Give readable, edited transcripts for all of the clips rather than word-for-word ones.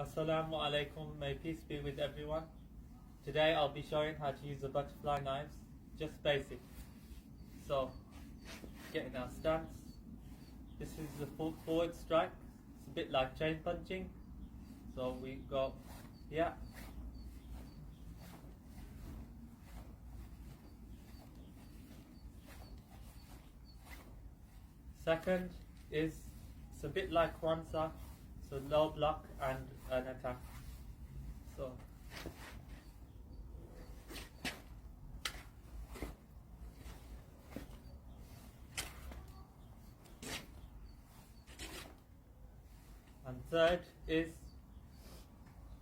Assalamu alaikum, may peace be with everyone. Today I'll be showing how to use the butterfly knives, just basic. So, getting our stance. This is the forward strike. It's a bit like chain punching. So we go here. Second is, it's a bit like Kwanzaa, so low block and an attack. So and third is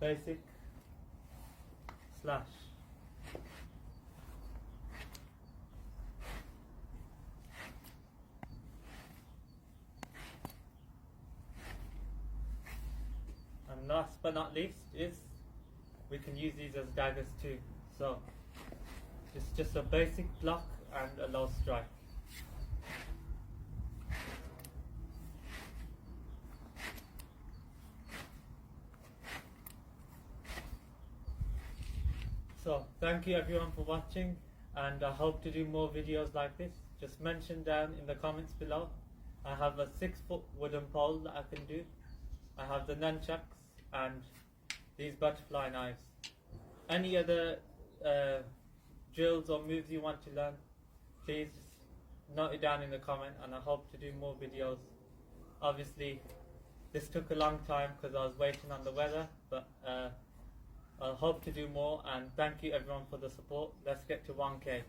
basic slash. And last but not least is, we can use these as daggers too. So it's just a basic block and a low strike. So thank you everyone for watching, and I hope to do more videos like this. Just mention down in the comments below. I have a 6-foot wooden pole that I can do. I have the nunchucks and these butterfly knives. Any other drills or moves you want to learn, please note it down in the comment, and I hope to do more videos. Obviously this took a long time because I was waiting on the weather, but I hope to do more, and thank you everyone for the support. Let's get to 1K.